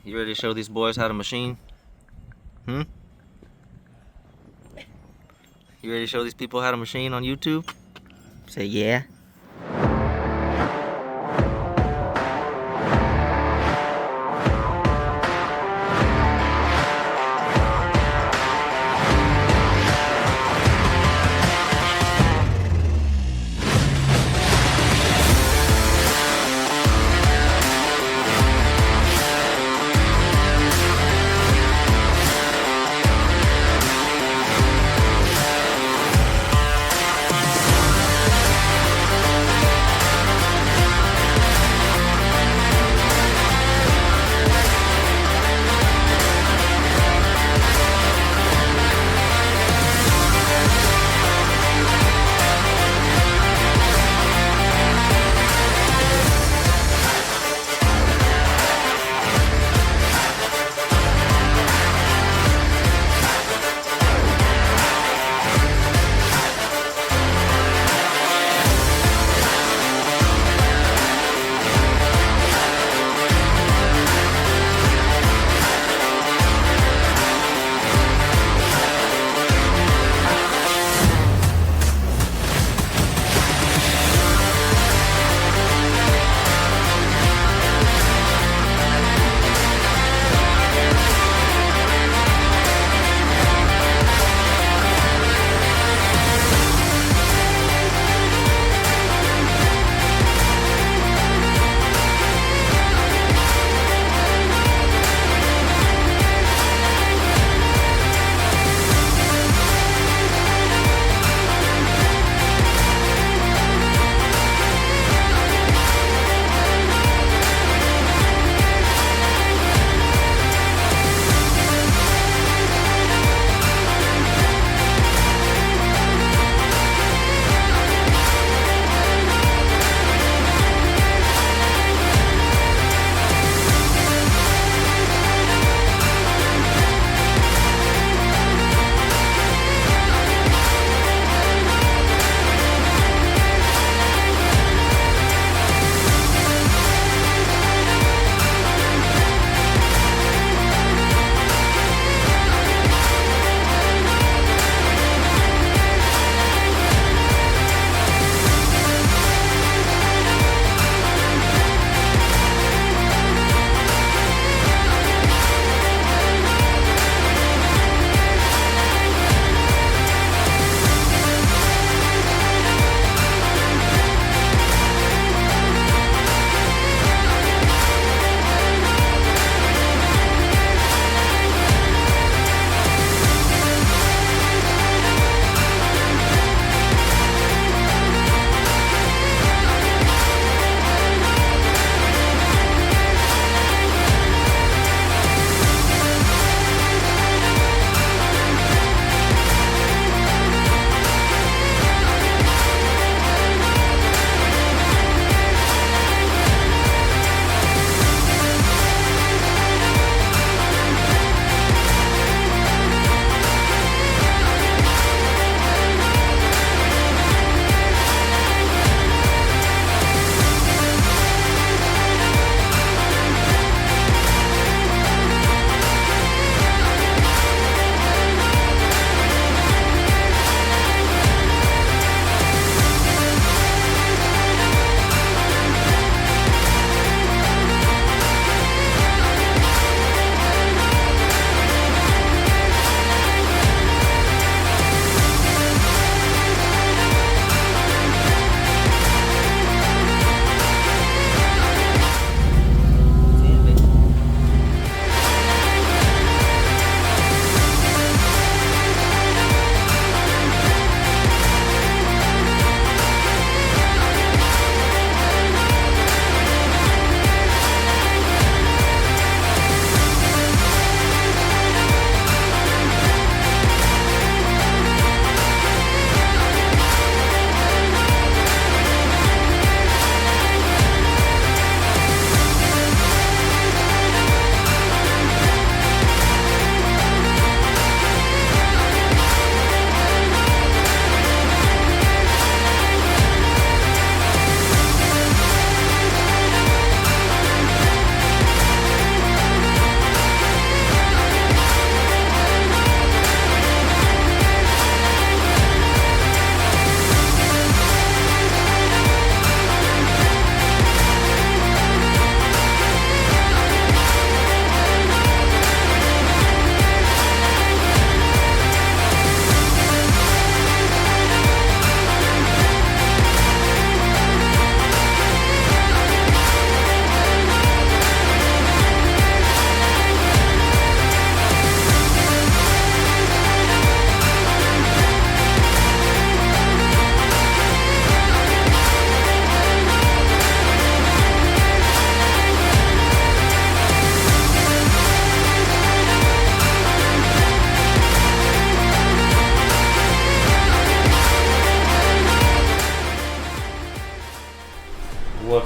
You ready to show these boys how to machine? Hmm? You ready to show these people how to machine on YouTube? Say yeah.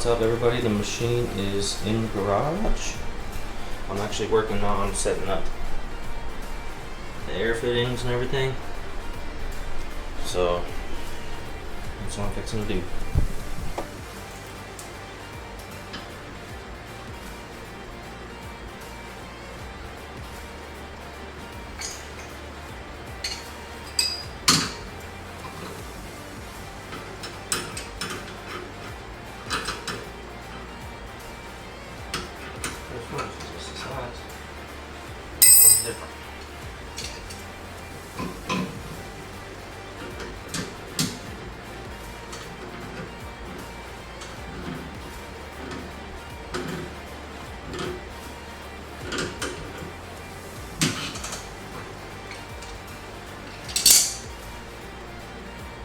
what's up, everybody? The machine is in the garage. I'm actually working on setting up the air fittings and everything. So that's what I'm fixing to do. Different.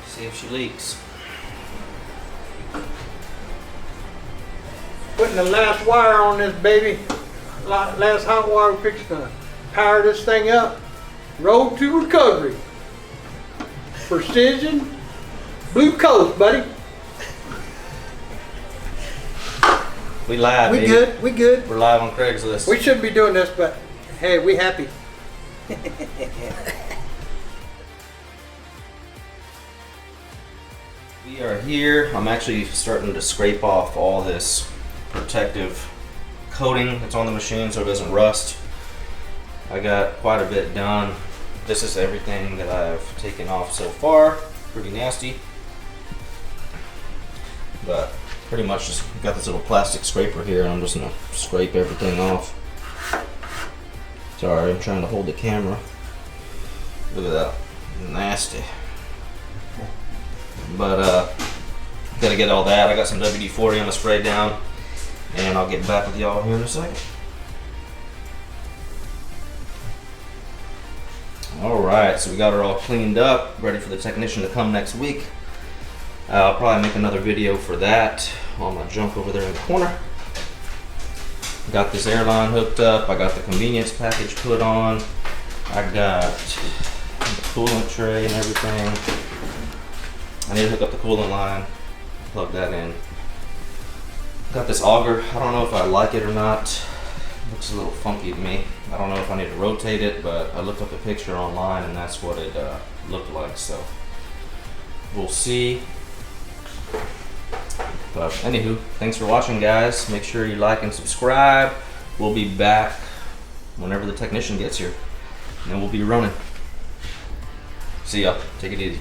See if she leaks. Putting the last wire on this baby. Last hot wire fixed to power this thing up. Road to recovery. Precision Blue Coast, buddy. We live, We baby. good. We good. We're live on Craigslist. We shouldn't be doing this, but hey, we happy. We are here. I'm actually starting to scrape off all this protective coating that's on the machine so it doesn't rust. I got quite a bit done. This is everything that I've taken off so far. Pretty nasty. But pretty much just got this little plastic scraper here and I'm just gonna scrape everything off. Sorry, I'm trying to hold the camera. Look at that. Nasty. But gotta get all that. I got some WD-40 I'm gonna spray down and I'll get back with y'all here in a second. Alright, so we got her all cleaned up, ready for the technician to come next week. I'll probably make another video for that. All my junk over there in the corner. Got this airline hooked up. I got the convenience package put on. I got the coolant tray and everything. I need to hook up the coolant line, plug that in. Got this auger. I don't know if I like it or not. Looks a little funky to me. I don't know if I need to rotate it, but I looked up a picture online and that's what it looked like, so we'll see. But anywho, thanks for watching, guys. Make sure you like and subscribe. We'll be back whenever the technician gets here and then we'll be running. See ya. Take it easy.